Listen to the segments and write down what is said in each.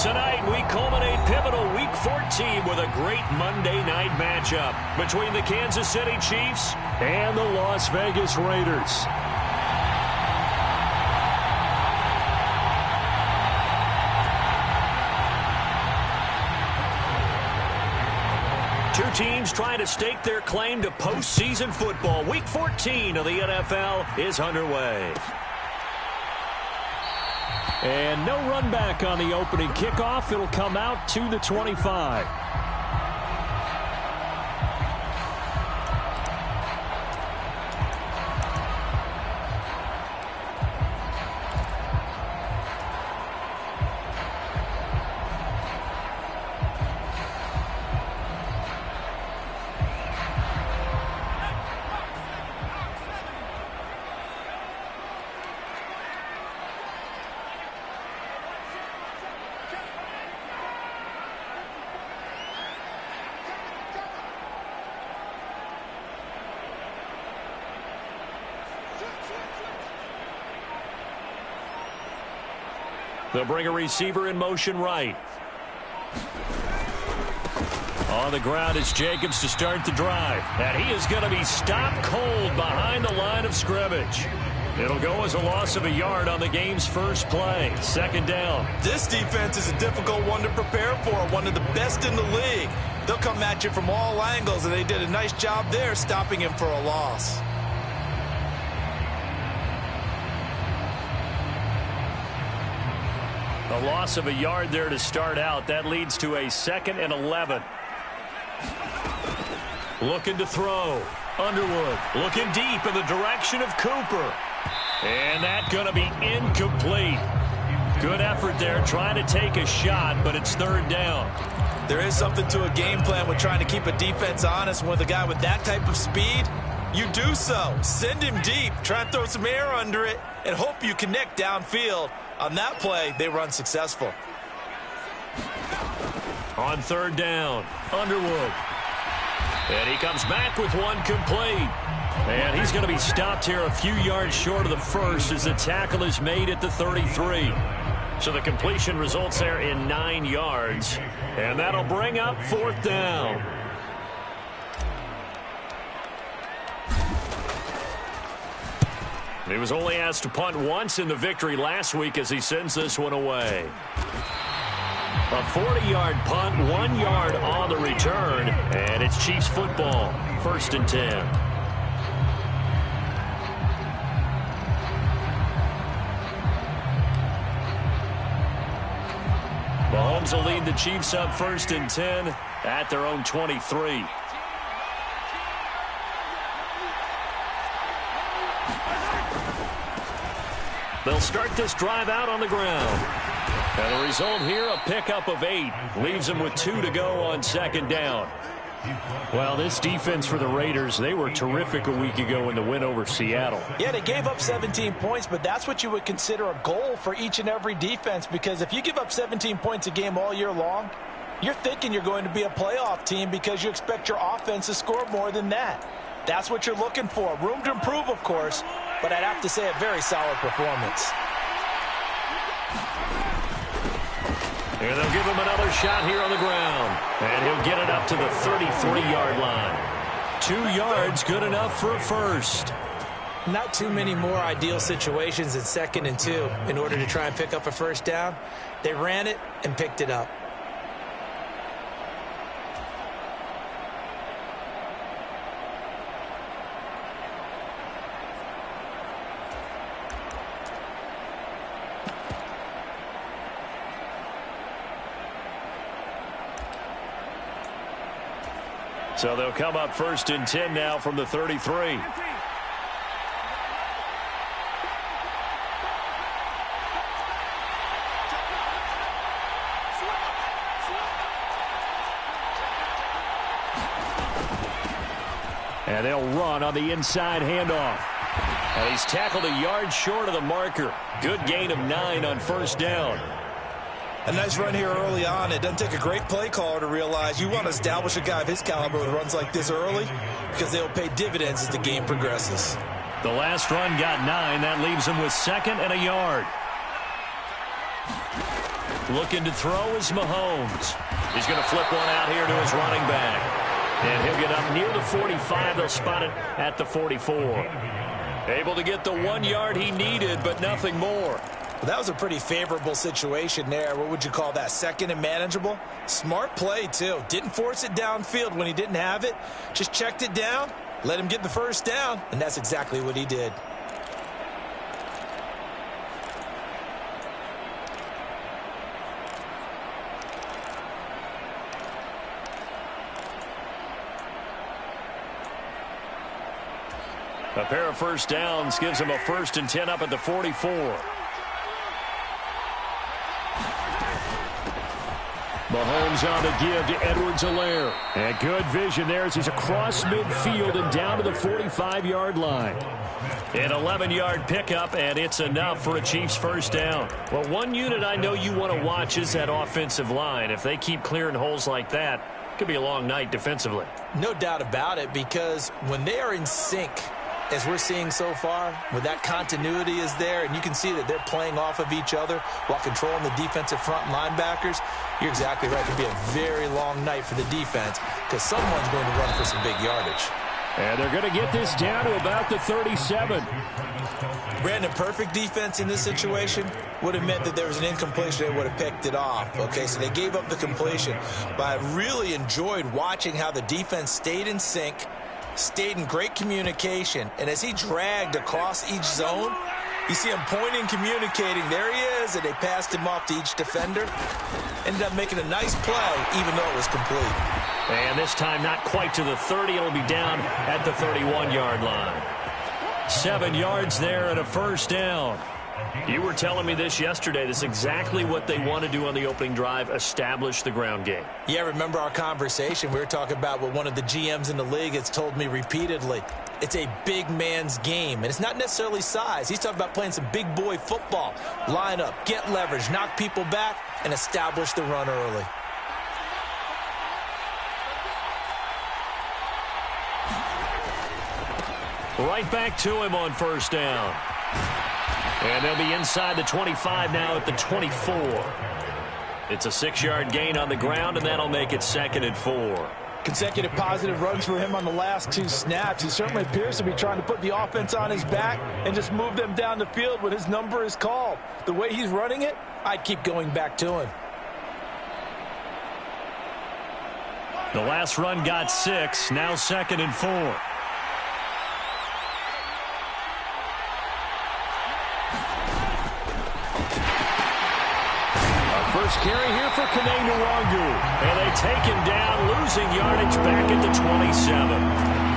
Tonight, we culminate pivotal Week 14 with a great Monday night matchup between the Kansas City Chiefs and the Las Vegas Raiders. Two teams trying to stake their claim to postseason football. Week 14 of the NFL is underway. And no run back on the opening kickoff. It'll come out to the 25. They'll bring a receiver in motion right. On the ground is Jacobs to start the drive. And he is going to be stopped cold behind the line of scrimmage. It'll go as a loss of a yard on the game's first play. Second down. This defense is a difficult one to prepare for. One of the best in the league. They'll come at you from all angles, and they did a nice job there stopping him for a loss. A loss of a yard there to start out. That leads to a 2nd and 11. Looking to throw. Underwood looking deep in the direction of Cooper. And that's going to be incomplete. Good effort there trying to take a shot, but it's third down. There is something to a game plan with trying to keep a defense honest. With a guy with that type of speed, you do so. Send him deep. Try and throw some air under it and hope you connect downfield. On that play, they run successful. On third down, Underwood. And he comes back with one complete. And he's going to be stopped here a few yards short of the first as the tackle is made at the 33. So the completion results there in 9 yards. And that'll bring up fourth down. He was only asked to punt once in the victory last week as he sends this one away. A 40-yard punt, 1 yard on the return, and it's Chiefs football, 1st and 10. Mahomes will lead the Chiefs up 1st and 10 at their own 23. They'll start this drive out on the ground. And the result here, a pickup of 8. Leaves them with 2 to go on second down. Well, this defense for the Raiders, they were terrific a week ago in the win over Seattle. Yeah, they gave up 17 points, but that's what you would consider a goal for each and every defense, because if you give up 17 points a game all year long, you're thinking you're going to be a playoff team because you expect your offense to score more than that. That's what you're looking for. Room to improve, of course, but I'd have to say a very solid performance. And they'll give him another shot here on the ground. And he'll get it up to the 33-yard line. 2 yards, good enough for a first. Not too many more ideal situations in 2nd and 2 in order to try and pick up a first down. They ran it and picked it up. So they'll come up 1st and 10 now from the 33. And they'll run on the inside handoff. And he's tackled a yard short of the marker. Good gain of 9 on first down. A nice run here early on. It doesn't take a great play caller to realize you want to establish a guy of his caliber with runs like this early because they'll pay dividends as the game progresses. The last run got 9. That leaves him with 2nd and a yard. Looking to throw is Mahomes. He's going to flip one out here to his running back. And he'll get up near the 45. They'll spot it at the 44. Able to get the 1 yard he needed, but nothing more. Well, that was a pretty favorable situation there. What would you call that? Second and manageable? Smart play, too. Didn't force it downfield when he didn't have it. Just checked it down, let him get the first down, and that's exactly what he did. A pair of first downs gives him a 1st and 10 up at the 44. Mahomes on the give to Edwards-Helaire. And good vision there as he's across midfield and down to the 45-yard line. An 11-yard pickup, and it's enough for a Chiefs first down. Well, one unit I know you want to watch is that offensive line. If they keep clearing holes like that, it could be a long night defensively. No doubt about it, because when they are in sync, as we're seeing so far, when that continuity is there, and you can see that they're playing off of each other while controlling the defensive front linebackers, you're exactly right. It could be a very long night for the defense because someone's going to run for some big yardage. And they're going to get this down to about the 37. Brandon, perfect defense in this situation would have meant that there was an incompletion. They would have picked it off. Okay, so they gave up the completion. But I really enjoyed watching how the defense stayed in sync, stayed in great communication, and as he dragged across each zone, you see him pointing, communicating. There he is, and they passed him off to each defender. Ended up making a nice play, even though it was complete. And this time not quite to the 30. It'll be down at the 31-yard line. 7 yards there and a first down. You were telling me this yesterday. This is exactly what they want to do on the opening drive, establish the ground game. Yeah, remember our conversation? We were talking about what one of the GMs in the league has told me repeatedly. It's a big man's game, and it's not necessarily size. He's talking about playing some big boy football. Line up, get leverage, knock people back, and establish the run early. Right back to him on first down. And they'll be inside the 25 now at the 24. It's a 6-yard gain on the ground, and that'll make it 2nd and 4. Consecutive positive runs for him on the last 2 snaps. He certainly appears to be trying to put the offense on his back and just move them down the field when his number is called. The way he's running it, I'd keep going back to him. The last run got 6, now 2nd and 4. First carry here for Kene Nwangu. And they take him down, losing yardage back at the 27.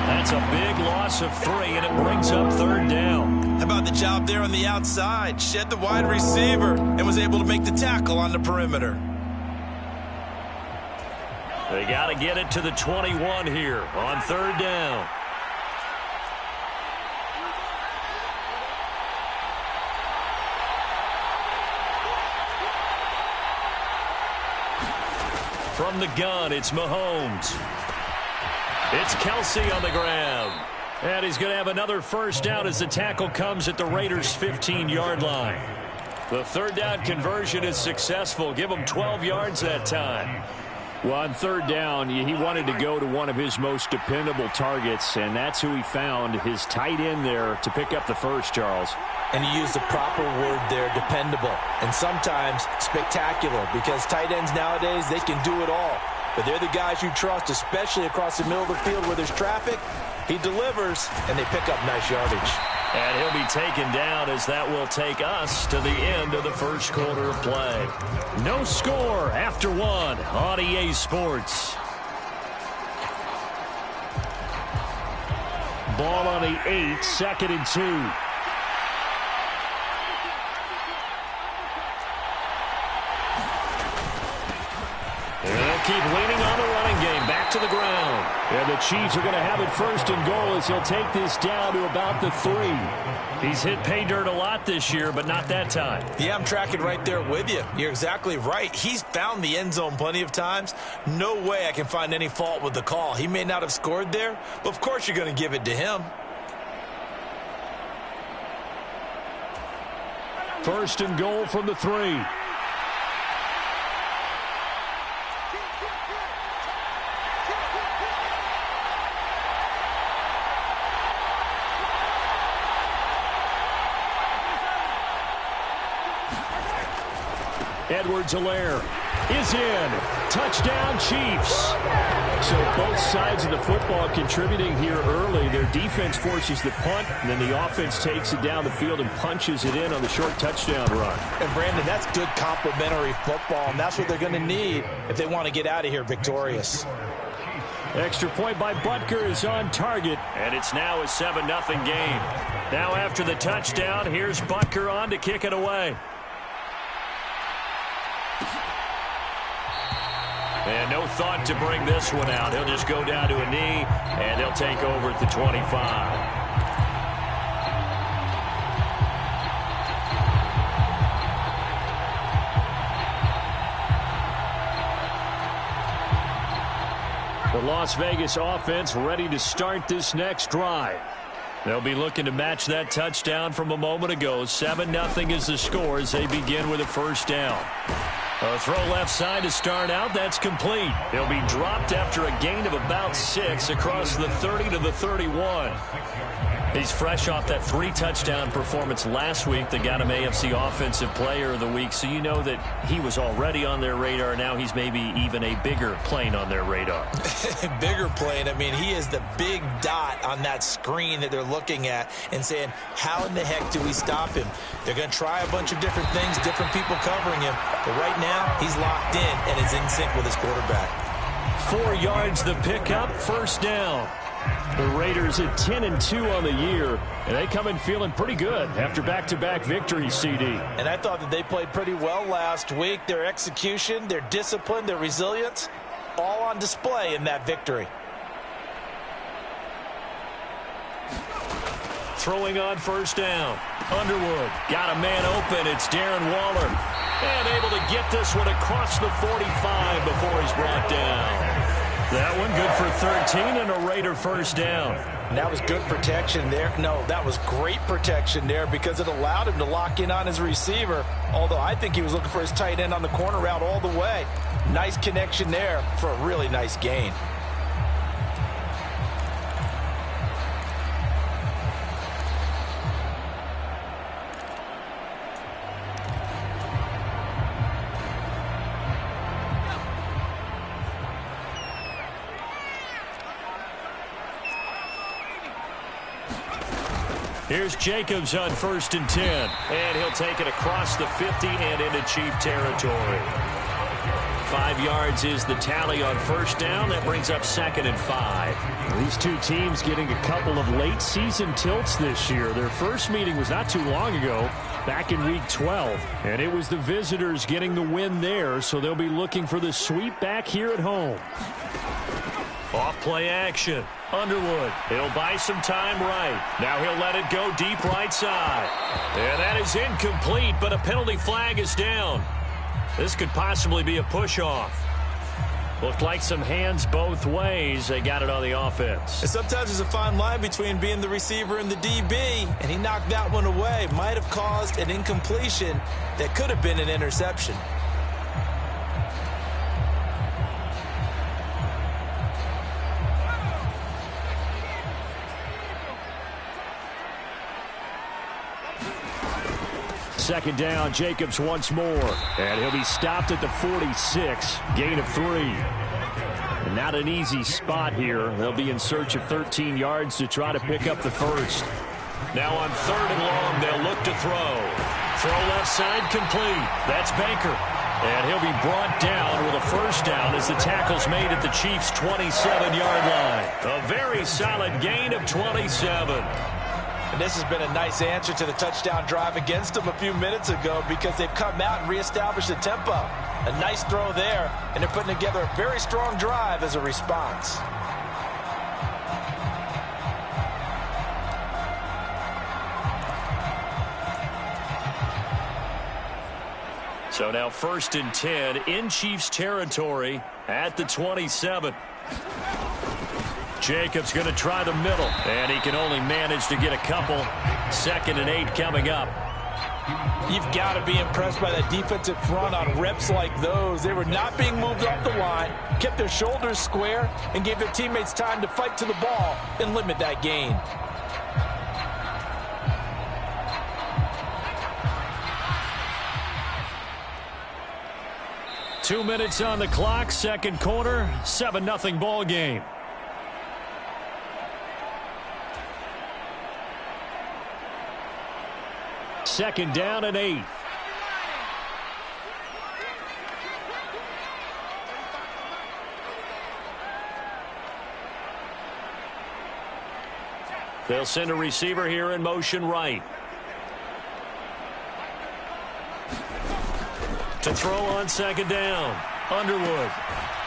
That's a big loss of 3, and it brings up 3rd down. How about the job there on the outside? Shed the wide receiver and was able to make the tackle on the perimeter. They got to get it to the 21 here on 3rd down. From the gun, it's Mahomes. It's Kelsey on the ground. And he's going to have another first down as the tackle comes at the Raiders' 15-yard line. The 3rd down conversion is successful. Give him 12 yards that time. Well, on 3rd down, he wanted to go to one of his most dependable targets, and that's who he found, his tight end there, to pick up the first, Charles. And he used the proper word there, dependable, and sometimes spectacular, because tight ends nowadays, they can do it all. But they're the guys you trust, especially across the middle of the field where there's traffic. He delivers, and they pick up nice yardage. And he'll be taken down as that will take us to the end of the first quarter of play. No score after 1 on EA Sports. Ball on the 8, 2nd and 2. And they'll keep leaning on the running game. Back to the ground. And the Chiefs are going to have it 1st and goal as he'll take this down to about the 3. He's hit pay dirt a lot this year, but not that time. Yeah, I'm tracking right there with you. You're exactly right. He's found the end zone plenty of times. No way I can find any fault with the call. He may not have scored there, but of course you're going to give it to him. 1st and goal from the 3. Edwards-Helaire is in. Touchdown, Chiefs. So both sides of the football contributing here early. Their defense forces the punt, and then the offense takes it down the field and punches it in on the short touchdown run. And, Brandon, that's good complementary football, and that's what they're going to need if they want to get out of here victorious. Extra point by Butker is on target, and it's now a 7-0 game. Now after the touchdown, here's Butker on to kick it away. And no thought to bring this one out. He'll just go down to a knee, and he'll take over at the 25. The Las Vegas offense ready to start this next drive. They'll be looking to match that touchdown from a moment ago. 7-0 is the score as they begin with a first down. A throw left side to start out. That's complete. They'll be dropped after a gain of about 6 across the 30 to the 31. He's fresh off that 3-touchdown performance last week that got him AFC Offensive Player of the Week, so you know that he was already on their radar. Now he's maybe even a bigger plane on their radar. Bigger plane. I mean, he is the big dot on that screen that they're looking at and saying, how in the heck do we stop him? They're going to try a bunch of different things, different people covering him, but right now he's locked in and is in sync with his quarterback. 4 yards the pickup, first down. The Raiders at 10-2 on the year, and they come in feeling pretty good after back-to-back victories, CD. And I thought that they played pretty well last week. Their execution, their discipline, their resilience, all on display in that victory. Throwing on first down. Underwood got a man open. It's Darren Waller. And able to get this one across the 45 before he's brought down. That one good for 13 and a Raider first down. And that was good protection there. No, that was great protection there because it allowed him to lock in on his receiver, although I think he was looking for his tight end on the corner route all the way. Nice connection there for a really nice gain. Here's Jacobs on 1st and 10. And he'll take it across the 50 and into Chief territory. 5 yards is the tally on first down. That brings up 2nd and 5. These two teams getting a couple of late season tilts this year. Their first meeting was not too long ago, back in week 12. And it was the visitors getting the win there, so they'll be looking for the sweep back here at home. Off play action. Underwood. He'll buy some time right. Now he'll let it go deep right side. And that is incomplete, but a penalty flag is down. This could possibly be a push-off. Looked like some hands both ways. They got it on the offense. And sometimes there's a fine line between being the receiver and the DB, and he knocked that one away. Might have caused an incompletion that could have been an interception. Second down, Jacobs once more. And he'll be stopped at the 46. Gain of 3. And not an easy spot here. They'll be in search of 13 yards to try to pick up the first. Now on 3rd and long, they'll look to throw. Throw left side complete. That's Baker. And he'll be brought down with a first down as the tackle's made at the Chiefs' 27-yard line. A very solid gain of 27. And this has been a nice answer to the touchdown drive against them a few minutes ago because they've come out and reestablished the tempo. A nice throw there, and they're putting together a very strong drive as a response. So now 1st and 10 in Chiefs territory at the 27. Jacobs going to try the middle, and he can only manage to get a couple. 2nd and 8 coming up. You've got to be impressed by that defensive front on reps like those. They were not being moved off the line, kept their shoulders square, and gave their teammates time to fight to the ball and limit that gain. 2 minutes on the clock, second quarter, 7-0 ball game. Second down and 8. They'll send a receiver here in motion right. To throw on second down. Underwood.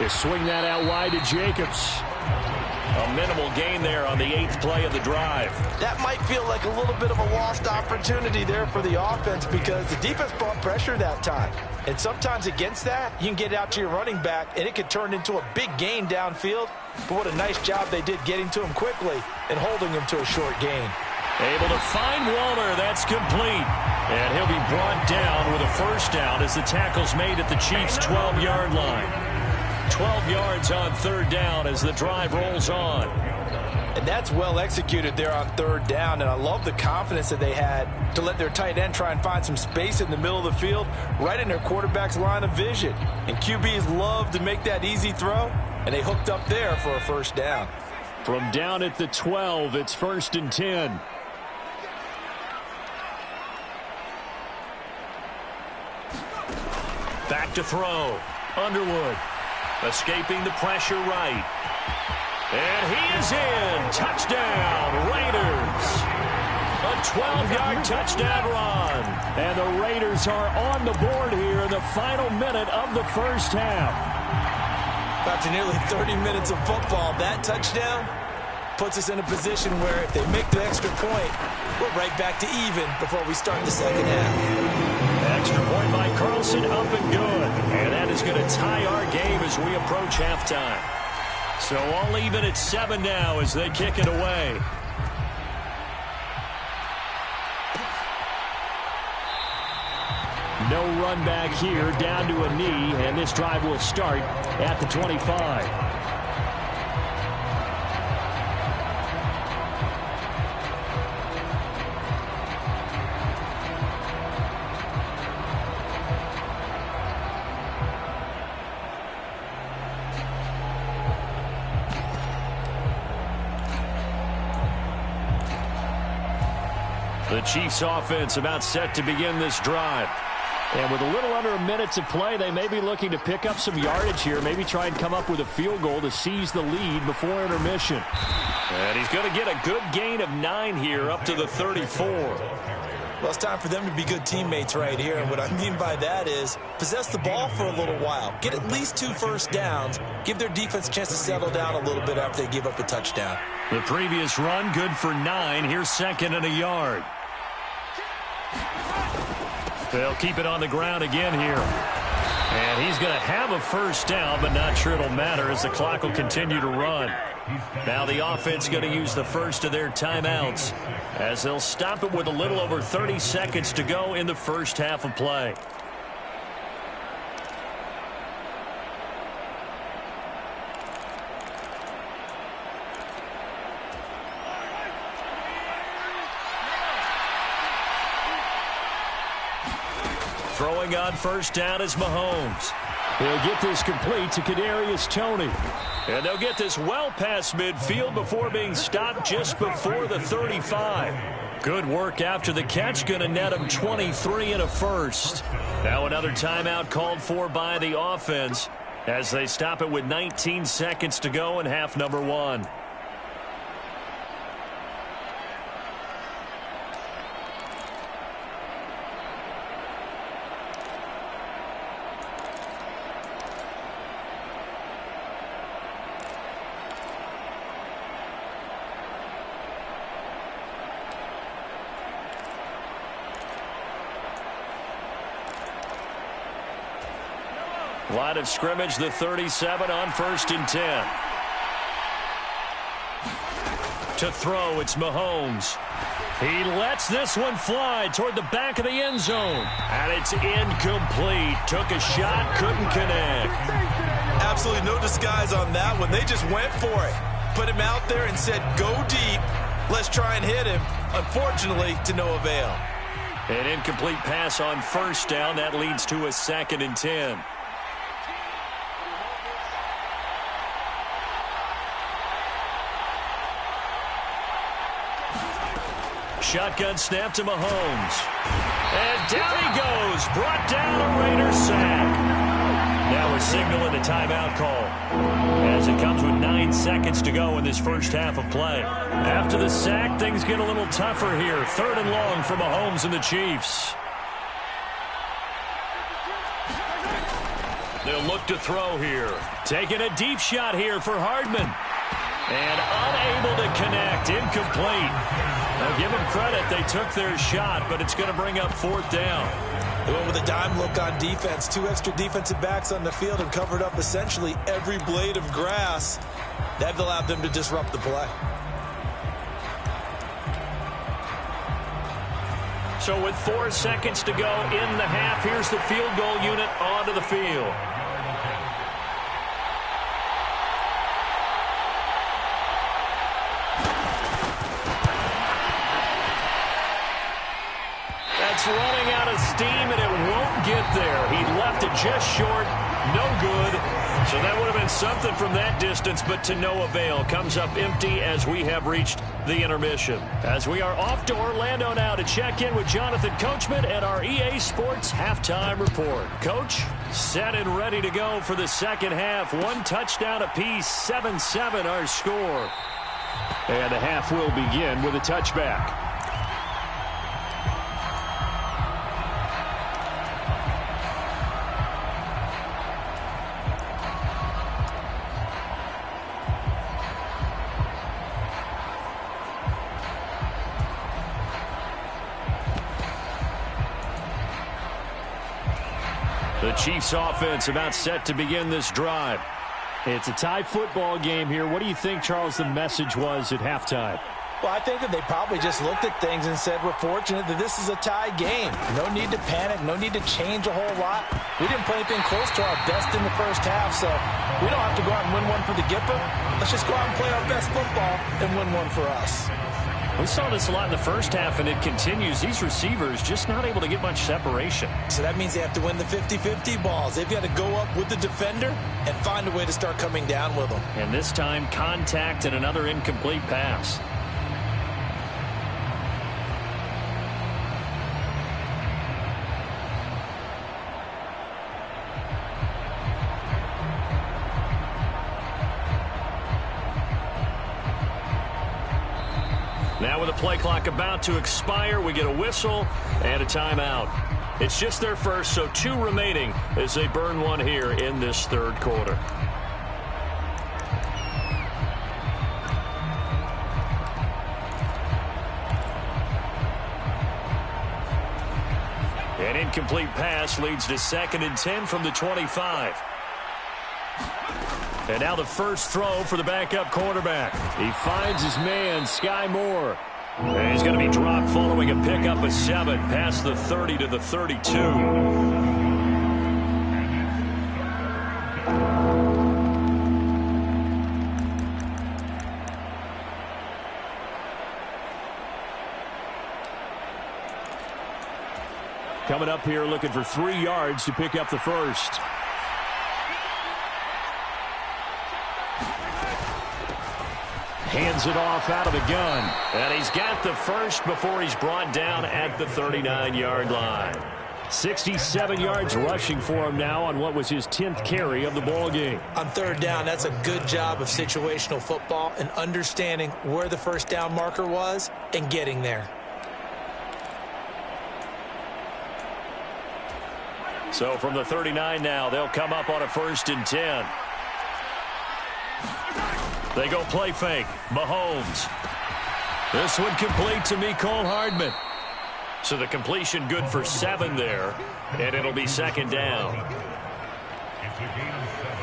They swing that out wide to Jacobs. A minimal gain there on the 8th play of the drive. That might feel like a little bit of a lost opportunity there for the offense because the defense brought pressure that time. And sometimes against that, you can get out to your running back, and it could turn into a big gain downfield. But what a nice job they did getting to him quickly and holding him to a short gain. Able to find Waller. That's complete. And he'll be brought down with a first down as the tackle's made at the Chiefs' 12-yard line. 12 yards on third down as the drive rolls on. And that's well executed there on third down, and I love the confidence that they had to let their tight end try and find some space in the middle of the field, right in their quarterback's line of vision. And QBs love to make that easy throw, and they hooked up there for a first down. From down at the 12, it's 1st and 10. Back to throw. Underwood. Escaping the pressure right. And he is in. Touchdown, Raiders. A 12-yard touchdown run. And the Raiders are on the board here in the final minute of the first half. After nearly 30 minutes of football, that touchdown puts us in a position where if they make the extra point, we're right back to even before we start the second half. Extra point by Carlson, up and good. And that is going to tie our game as we approach halftime. So all even at 7 now as they kick it away. No run back here, down to a knee, and this drive will start at the 25. The Chiefs offense about set to begin this drive. And with a little under a minute to play, they may be looking to pick up some yardage here, maybe try and come up with a field goal to seize the lead before intermission. And he's going to get a good gain of 9 here up to the 34. Well, it's time for them to be good teammates right here. And what I mean by that is possess the ball for a little while. Get at least 2 first downs. Give their defense a chance to settle down a little bit after they give up a touchdown. The previous run good for 9. Here's 2nd and a yard. They'll keep it on the ground again here. And he's going to have a first down, but not sure it'll matter as the clock will continue to run. Now the offense going to use the first of their timeouts as they'll stop it with a little over 30 seconds to go in the first half of play. Throwing on first down is Mahomes. He'll get this complete to Kadarius Toney. And they'll get this well past midfield before being stopped just before the 35. Good work after the catch. Going to net him 23 and a first. Now another timeout called for by the offense as they stop it with 19 seconds to go in half number 1. Line of scrimmage, the 37 on 1st and 10. To throw, it's Mahomes. He lets this one fly toward the back of the end zone. And it's incomplete. Took a shot, couldn't connect. Absolutely no disguise on that one. They just went for it. Put him out there and said, go deep. Let's try and hit him. Unfortunately, to no avail. An incomplete pass on first down. That leads to a 2nd and 10. shotgun snap to Mahomes. And down he goes. Brought down a Raider sack. Now we're signaling a timeout call as it comes with 9 seconds to go in this first half of play. After the sack, things get a little tougher here. 3rd and long for Mahomes and the Chiefs. They'll look to throw here. Taking a deep shot here for Hardman. And unable to connect. Incomplete. Now give them credit. They took their shot, but it's going to bring up 4th down. They went with a dime look on defense. 2 extra defensive backs on the field and covered up essentially every blade of grass. That allowed them to disrupt the play. So with 4 seconds to go in the half, here's the field goal unit onto the field. Running out of steam, and it won't get there. He left it just short. No good. So that would have been something from that distance, but to no avail. Comes up empty as we have reached the intermission. As we are off to Orlando now to check in with Jonathan Coachman and our EA Sports halftime report. Coach, set and ready to go for the second half. 1 touchdown apiece, 7-7 our score. And the half will begin with a touchback. The Chiefs offense about set to begin this drive. It's a tie football game here. What do you think, Charles, the message was at halftime? Well, I think that they probably just looked at things and said, we're fortunate that this is a tie game. No need to panic. No need to change a whole lot. We didn't play anything close to our best in the first half, so we don't have to go out and win one for the Gipper. Let's just go out and play our best football and win one for us. We saw this a lot in the first half, and it continues. These receivers just not able to get much separation. So that means they have to win the 50-50 balls. They've got to go up with the defender and find a way to start coming down with them. And this time, contact and another incomplete pass. Now with the play clock about to expire, we get a whistle and a timeout. It's just their first, so 2 remaining as they burn one here in this third quarter. An incomplete pass leads to 2nd and 10 from the 25. And now the first throw for the backup quarterback. He finds his man, Sky Moore. And he's going to be dropped following a pickup of 7 past the 30 to the 32. Coming up here looking for 3 yards to pick up the first. Hands it off out of the gun. And he's got the first before he's brought down at the 39-yard line. 67 yards rushing for him now on what was his 10th carry of the ball game. On 3rd down, that's a good job of situational football and understanding where the first down marker was and getting there. So from the 39 now, they'll come up on a 1st and 10. They go play fake. Mahomes. This one complete to Mecole Hardman. So the completion good for 7 there, and it'll be 2nd down. It's a gain of 7.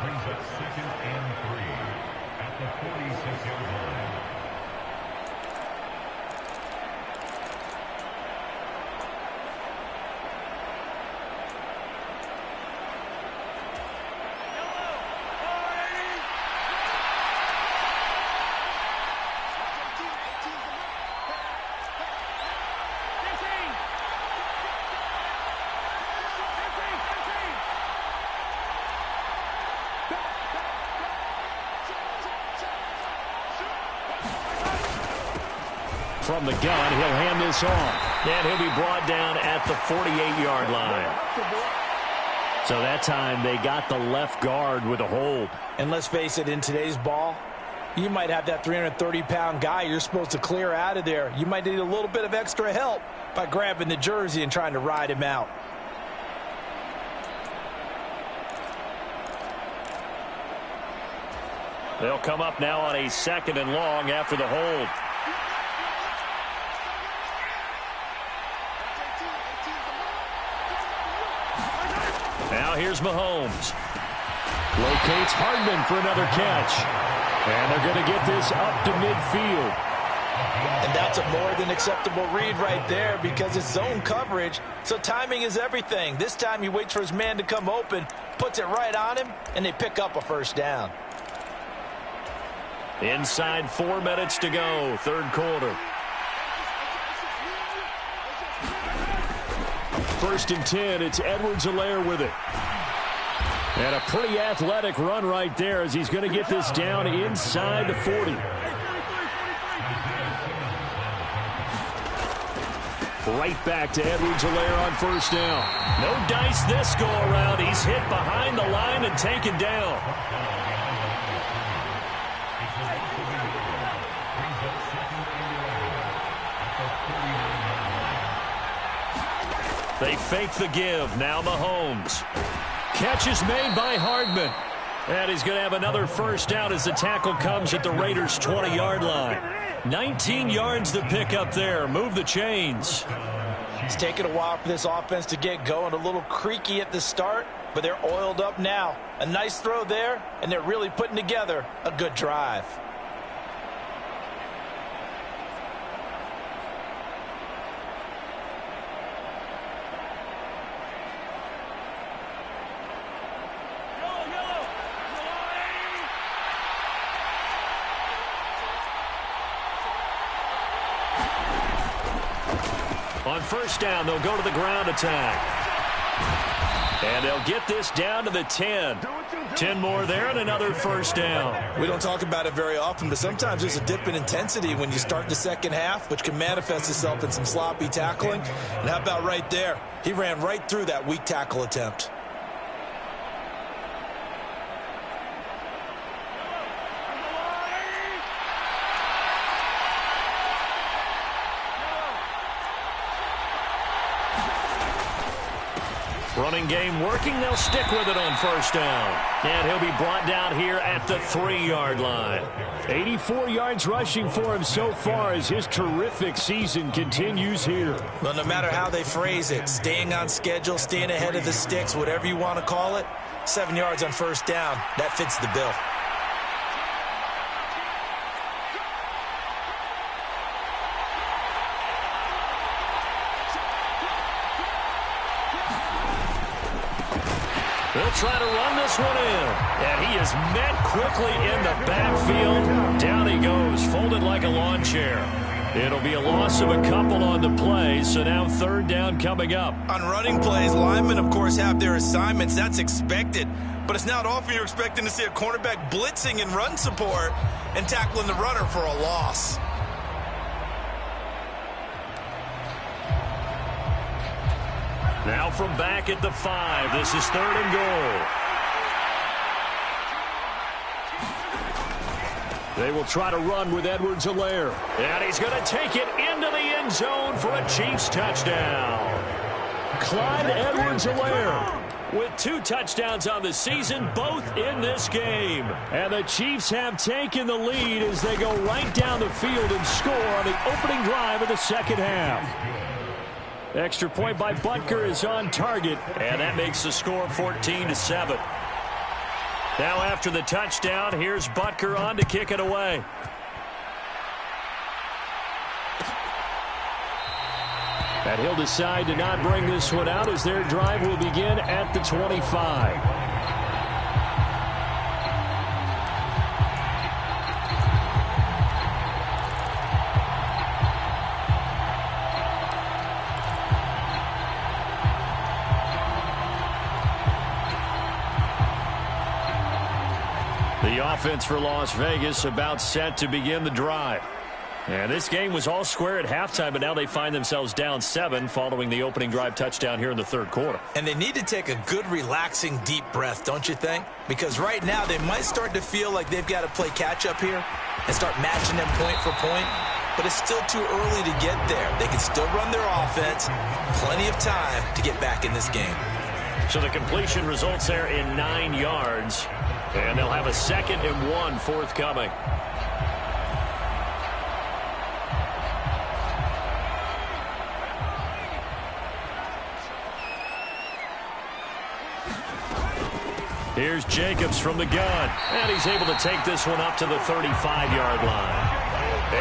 Brings up 2nd and 3 at the 46-yard line. from the gun. He'll hand this off. And he'll be brought down at the 48-yard line. So that time they got the left guard with a hold. And let's face it, in today's ball, you might have that 330-pound guy you're supposed to clear out of there. You might need a little bit of extra help by grabbing the jersey and trying to ride him out. They'll come up now on a 2nd and long after the hold. Now here's Mahomes. Locates Hardman for another catch. And they're going to get this up to midfield. And that's a more than acceptable read right there because it's zone coverage, so timing is everything. This time he waits for his man to come open, puts it right on him, and they pick up a first down. Inside 4 minutes to go, third quarter. 1st and 10, it's Edwards-Helaire with it. And a pretty athletic run right there as he's going to get this down inside the 40. Right back to Edwards-Helaire on first down. No dice this go around. He's hit behind the line and taken down. They fake the give. Now Mahomes. Catch is made by Hardman. And he's going to have another first down as the tackle comes at the Raiders' 20-yard line. 19 yards to pick up there. Move the chains. It's taken a while for this offense to get going. A little creaky at the start, but they're oiled up now. A nice throw there, and they're really putting together a good drive. On first down, they'll go to the ground attack. And they'll get this down to the 10. 10 more there and another first down. We don't talk about it very often, but sometimes there's a dip in intensity when you start the second half, which can manifest itself in some sloppy tackling. And how about right there? He ran right through that weak tackle attempt. Running game working. They'll stick with it on first down. And he'll be brought down here at the 3-yard line. 84 yards rushing for him so far as his terrific season continues here. Well, no matter how they phrase it, staying on schedule, staying ahead of the sticks, whatever you want to call it, 7 yards on first down, that fits the bill. They'll try to run this one in. And he is met quickly in the backfield. Down he goes, folded like a lawn chair. It'll be a loss of a couple on the play, so now third down coming up. On running plays, linemen, of course, have their assignments. That's expected. But it's not often you're expecting to see a cornerback blitzing in run support and tackling the runner for a loss. Now from back at the 5, this is 3rd and goal. They will try to run with Edwards-Helaire. And he's going to take it into the end zone for a Chiefs touchdown. Clyde Edwards-Helaire with 2 touchdowns on the season, both in this game. And the Chiefs have taken the lead as they go right down the field and score on the opening drive of the second half. Extra point by Butker is on target. And that makes the score 14-7. Now after the touchdown, here's Butker on to kick it away. And he'll decide to not bring this one out as their drive will begin at the 25. The offense for Las Vegas about set to begin the drive. And this game was all square at halftime, but now they find themselves down 7 following the opening drive touchdown here in the third quarter. And they need to take a good, relaxing, deep breath, don't you think? Because right now they might start to feel like they've got to play catch-up here and start matching them point for point. But it's still too early to get there. They can still run their offense. Plenty of time to get back in this game. So the completion results there in 9 yards. And they'll have a 2nd and 1 forthcoming. Here's Jacobs from the gun. And he's able to take this one up to the 35-yard line.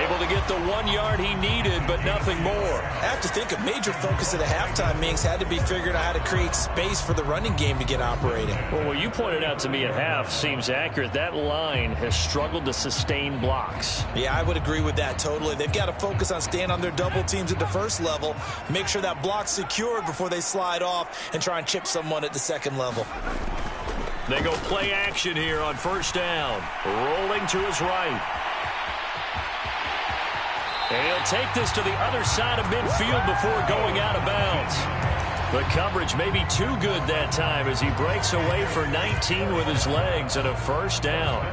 Able to get the 1 yard he needed, but nothing more. I have to think a major focus of the halftime meetings had to be figuring out how to create space for the running game to get operating. Well, what you pointed out to me at half seems accurate. That line has struggled to sustain blocks. Yeah, I would agree with that totally. They've got to focus on staying on their double teams at the first level, make sure that block's secured before they slide off and try and chip someone at the second level. They go play action here on first down. Rolling to his right. And he'll take this to the other side of midfield before going out of bounds. The coverage may be too good that time as he breaks away for 19 with his legs and a first down.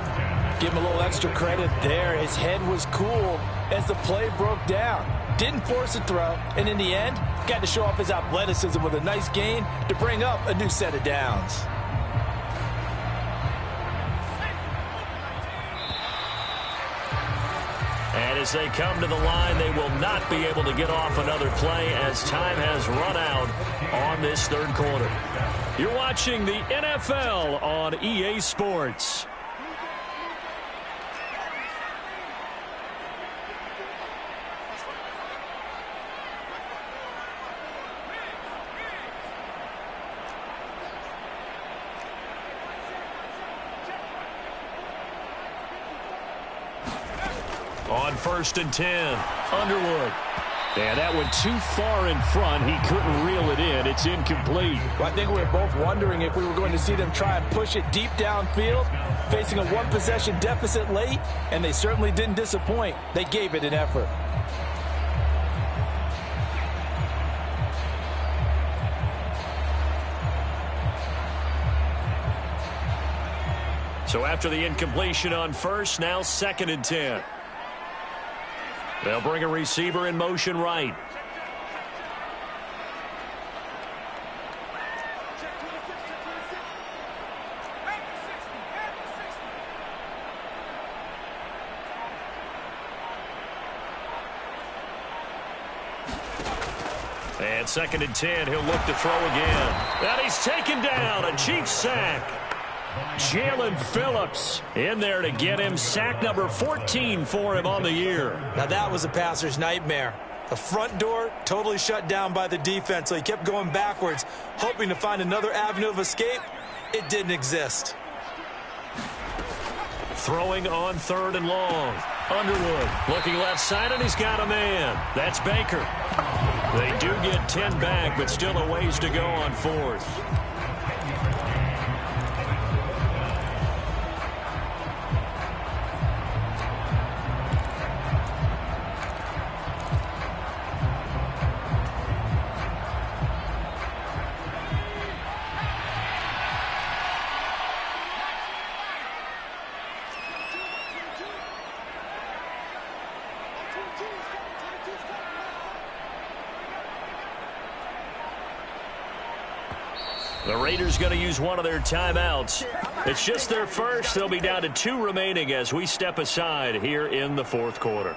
Give him a little extra credit there. His head was cool as the play broke down. Didn't force a throw, and in the end, got to show off his athleticism with a nice gain to bring up a new set of downs. And as they come to the line, they will not be able to get off another play as time has run out on this third quarter. You're watching the NFL on EA Sports. On 1st and 10, Underwood. And that went too far in front. He couldn't reel it in. It's incomplete. Well, I think we were both wondering if we were going to see them try and push it deep downfield, facing a one-possession deficit late, and they certainly didn't disappoint. They gave it an effort. So after the incompletion on 1st, now 2nd and 10. They'll bring a receiver in motion right. And 2nd and 10, he'll look to throw again. And he's taken down, a Chiefs sack. Jalen Phillips in there to get him. Sack number 14 for him on the year. Now that was a passer's nightmare. The front door totally shut down by the defense, so he kept going backwards, hoping to find another avenue of escape. It didn't exist. Throwing on 3rd and long. Underwood looking left side, and he's got a man. That's Baker. They do get 10 back, but still a ways to go on 4th. The Raiders going to use one of their timeouts. It's just their first. They'll be down to 2 remaining as we step aside here in the 4th quarter.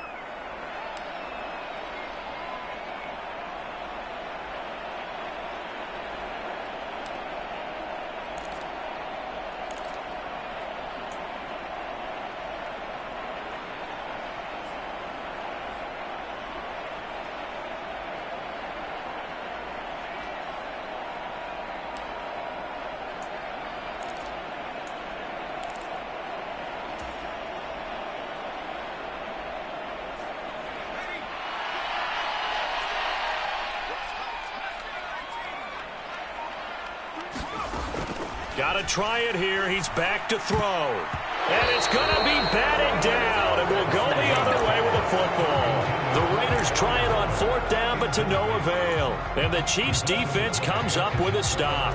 Got to try it here. He's back to throw. And it's going to be batted down. And we'll go the other way with a football. The Raiders try it on 4th down, but to no avail. And the Chiefs defense comes up with a stop.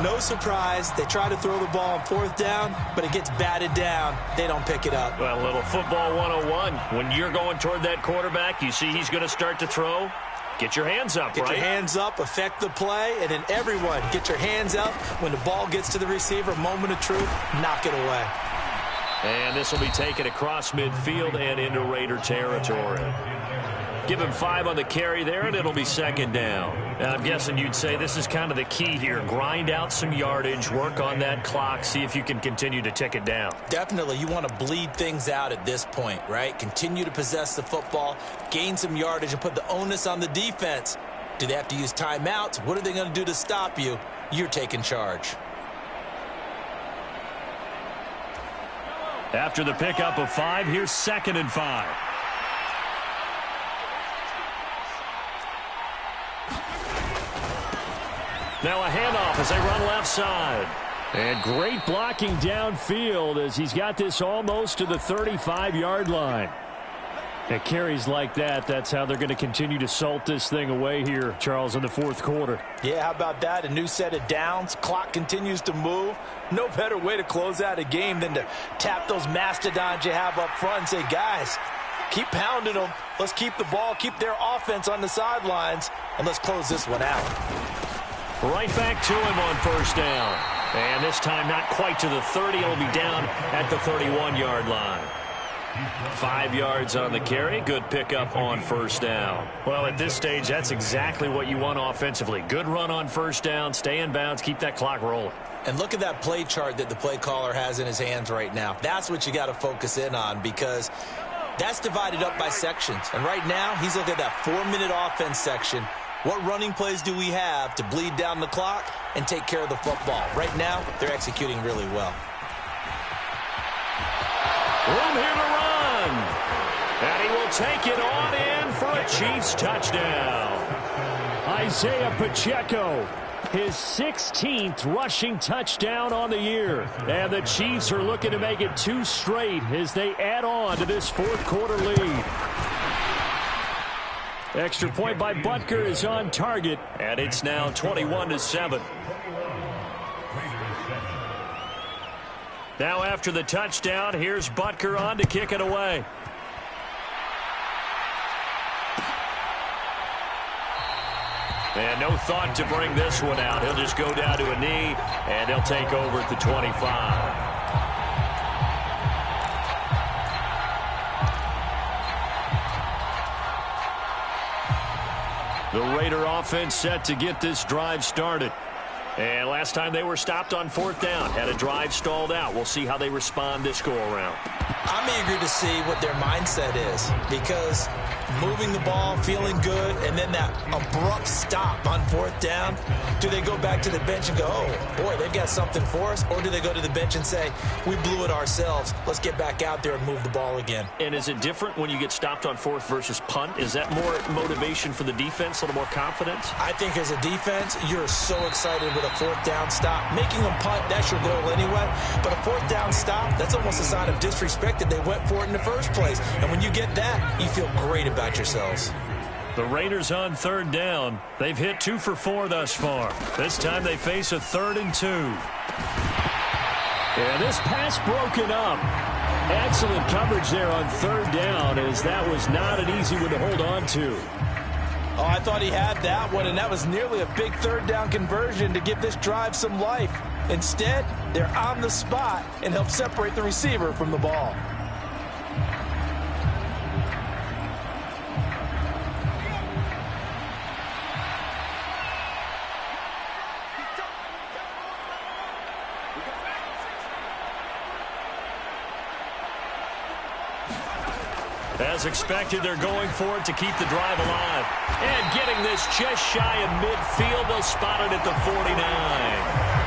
No surprise, they try to throw the ball on 4th down, but it gets batted down. They don't pick it up. Well, a little football 101. When you're going toward that quarterback, you see he's going to start to throw. Get your hands up, Get your hands up, affect the play, and then everyone get your hands up. When the ball gets to the receiver, moment of truth, knock it away. And this will be taken across midfield and into Raider territory. Give him 5 on the carry there, and it'll be 2nd down. Now, I'm guessing you'd say this is kind of the key here. Grind out some yardage, work on that clock, see if you can continue to tick it down. Definitely, you want to bleed things out at this point, right? Continue to possess the football, gain some yardage, and put the onus on the defense. Do they have to use timeouts? What are they going to do to stop you? You're taking charge. After the pickup of 5, here's 2nd and 5. Now a handoff as they run left side. And great blocking downfield as he's got this almost to the 35-yard line. At carries like that, that's how they're going to continue to salt this thing away here, Charles, in the 4th quarter. Yeah, how about that? A new set of downs. Clock continues to move. No better way to close out a game than to tap those mastodons you have up front and say, guys, keep pounding them. Let's keep the ball, keep their offense on the sidelines, and let's close this one out. Right back to him on 1st down. And this time not quite to the 30. It'll be down at the 31-yard line. 5 yards on the carry. Good pickup on 1st down. Well, at this stage, that's exactly what you want offensively. Good run on 1st down. Stay in bounds. Keep that clock rolling. And look at that play chart that the play caller has in his hands right now. That's what you got to focus in on because that's divided up by sections. And right now, he's looking at that 4-minute offense section. What running plays do we have to bleed down the clock and take care of the football? Right now, they're executing really well. Room here to run. And he will take it on in for a Chiefs touchdown. Isaiah Pacheco, his 16th rushing touchdown on the year. And the Chiefs are looking to make it 2 straight as they add on to this 4th quarter lead. Extra point by Butker is on target. And it's now 21-7. Now after the touchdown, here's Butker on to kick it away. And no thought to bring this one out. He'll just go down to a knee, and they'll take over at the 25. The Raider offense set to get this drive started. And last time they were stopped on 4th down, had a drive stalled out. We'll see how they respond this go-around. I'm eager to see what their mindset is because moving the ball, feeling good, and then that abrupt stop on 4th down, do they go back to the bench and go, oh, boy, they've got something for us? Or do they go to the bench and say, we blew it ourselves. Let's get back out there and move the ball again. And is it different when you get stopped on 4th versus punt? Is that more motivation for the defense, a little more confidence? I think as a defense, you're so excited with a 4th down stop. Making them punt, that's your goal anyway. But a 4th down stop, that's almost a sign of disrespect that they went for it in the first place. And when you get that, you feel great about yourselves. The Raiders on 3rd down. They've hit 2 for 4 thus far. This time they face a 3rd and 2. And this pass broken up. Excellent coverage there on 3rd down as that was not an easy one to hold on to. Oh, I thought he had that one, and that was nearly a big 3rd down conversion to give this drive some life. Instead, they're on the spot and help separate the receiver from the ball. As expected, they're going for it to keep the drive alive. And getting this just shy of midfield, they'll spot it at the 49.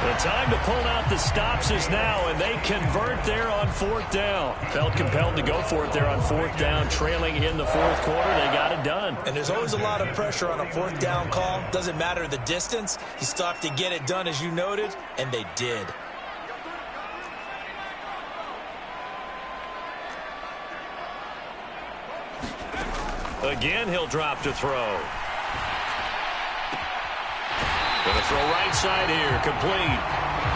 The time to pull out the stops is now, and they convert there on 4th down. Felt compelled to go for it there on 4th down, trailing in the 4th quarter. They got it done. And there's always a lot of pressure on a 4th down call. Doesn't matter the distance. You still have to get it done, as you noted, and they did. Again, he'll drop to throw. Going to throw right side here, complete.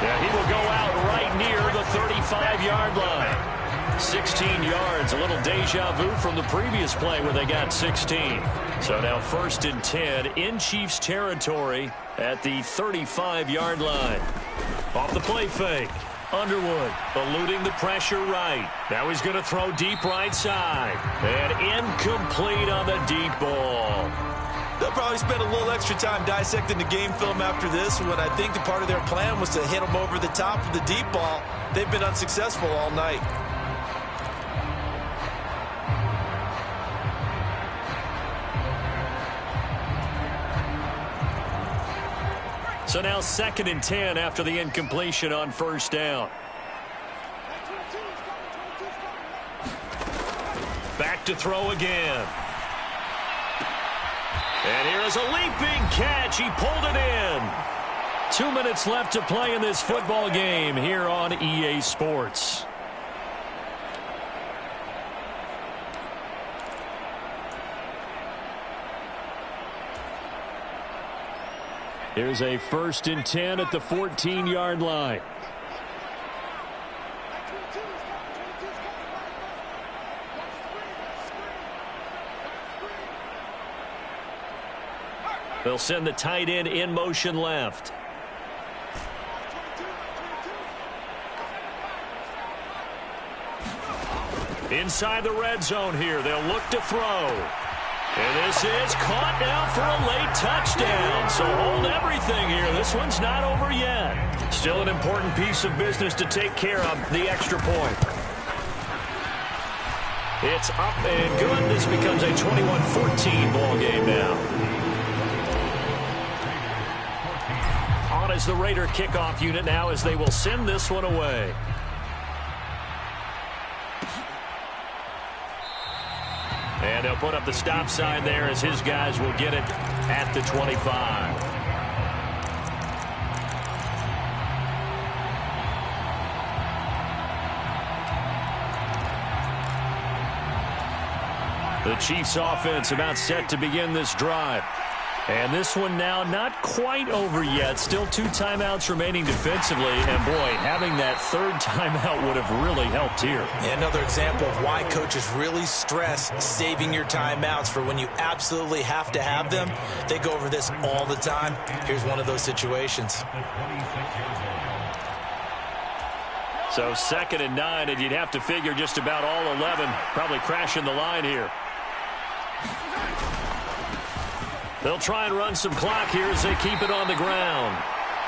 Yeah, he will go out right near the 35-yard line. 16 yards, a little deja vu from the previous play where they got 16. So now 1st and 10 in Chiefs territory at the 35-yard line. Off the play fake. Underwood eluding the pressure right. Now he's going to throw deep right side. And incomplete on the deep ball. They'll probably spend a little extra time dissecting the game film after this when I think the part of their plan was to hit them over the top of the deep ball. They've been unsuccessful all night. So now 2nd and 10 after the incompletion on 1st down. Back to throw again. And here is a leaping catch. He pulled it in. 2 minutes left to play in this football game here on EA Sports. Here's a 1st and 10 at the 14-yard line. They'll send the tight end in motion left. Inside the red zone here. They'll look to throw. And this is caught now for a late touchdown. So hold everything here. This one's not over yet. Still an important piece of business to take care of, the extra point. It's up and good. This becomes a 21-14 ball game now. On is the Raider kickoff unit now as they will send this one away. And they'll put up the stop sign there as his guys will get it at the 25. The Chiefs offense about set to begin this drive. And this one now not quite over yet. Still 2 timeouts remaining defensively. And, boy, having that 3rd timeout would have really helped here. Yeah, another example of why coaches really stress saving your timeouts for when you absolutely have to have them. They go over this all the time. Here's one of those situations. So 2nd and 9, and you'd have to figure just about all 11 probably crashing the line here. They'll try and run some clock here as they keep it on the ground.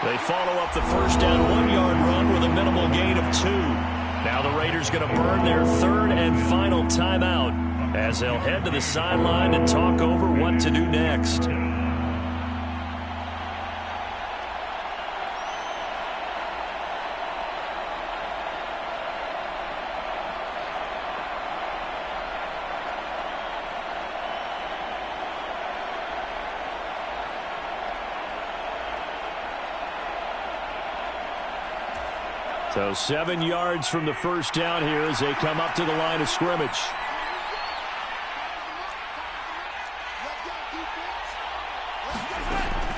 They follow up the 1st down 1-yard run with a minimal gain of 2. Now the Raiders going to burn their 3rd and final timeout as they'll head to the sideline and talk over what to do next. So 7 yards from the 1st down here as they come up to the line of scrimmage.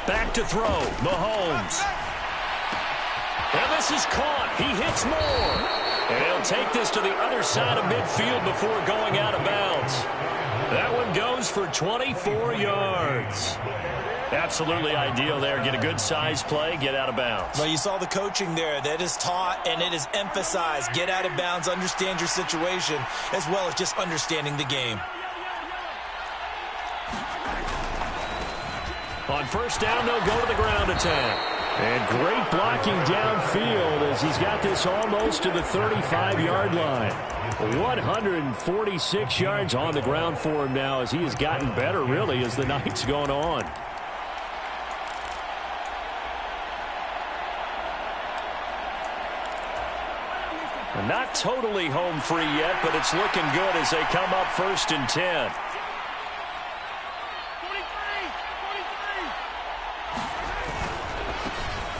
Back to throw, Mahomes. And this is caught. He hits more. And he'll take this to the other side of midfield before going out of bounds. That one goes for 24 yards. Absolutely ideal there. Get a good size play, get out of bounds. Well, you saw the coaching there. That is taught and it is emphasized. Get out of bounds, understand your situation, as well as just understanding the game. On 1st down, they'll go to the ground attack. And great blocking downfield as he's got this almost to the 35-yard line. 146 yards on the ground for him now as he has gotten better, really, as the night's gone on. Not totally home free yet, but it's looking good as they come up 1st and 10.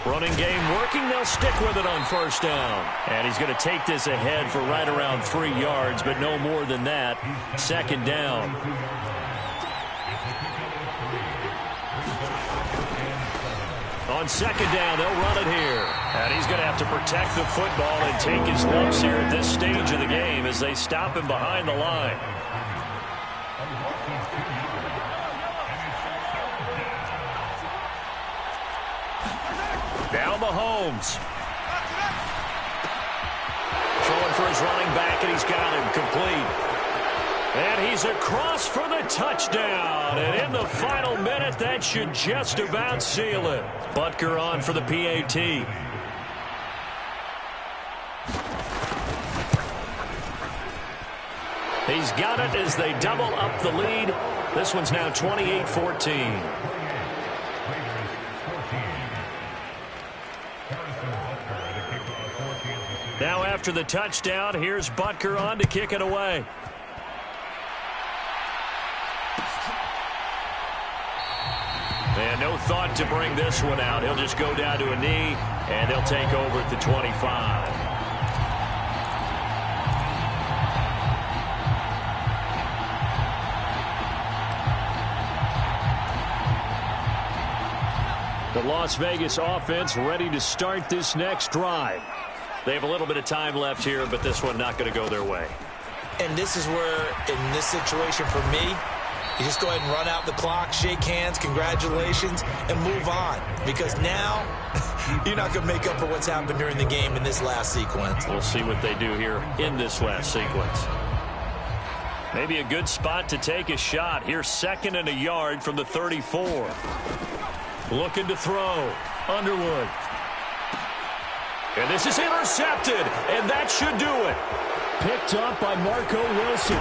Running game working. They'll stick with it on 1st down. And he's going to take this ahead for right around 3 yards, but no more than that. 2nd down. On second down, they'll run it here. And he's going to have to protect the football and take his lumps here at this stage of the game as they stop him behind the line. Now Mahomes. Throwing for his running back, and he's got him complete. And he's across for the touchdown. And in the final minute, that should just about seal it. Butker on for the PAT. He's got it as they double up the lead. This one's now 28-14. Now after the touchdown, here's Butker on to kick it away. And no thought to bring this one out. He'll just go down to a knee, and they'll take over at the 25. The Las Vegas offense ready to start this next drive. They have a little bit of time left here, but this one not going to go their way. And this is where, in this situation for me, you just go ahead and run out the clock, shake hands, congratulations, and move on. Because now, you're not going to make up for what's happened during the game in this last sequence. We'll see what they do here in this last sequence. Maybe a good spot to take a shot. Here's 2nd and a yard from the 34. Looking to throw. Underwood. And this is intercepted, and that should do it. Picked up by Marco Wilson.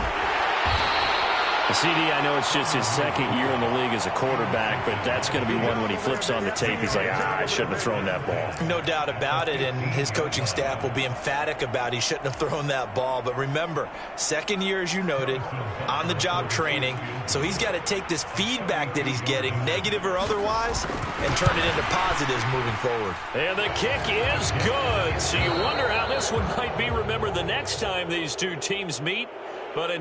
CD, I know it's just his 2nd year in the league as a quarterback, but that's going to be one when he flips on the tape. He's like, I shouldn't have thrown that ball. No doubt about it, and his coaching staff will be emphatic about he shouldn't have thrown that ball. But remember, 2nd year, as you noted, on-the-job training, so he's got to take this feedback that he's getting, negative or otherwise, and turn it into positives moving forward. And the kick is good, so you wonder how this one might be remembered the next time these two teams meet. But in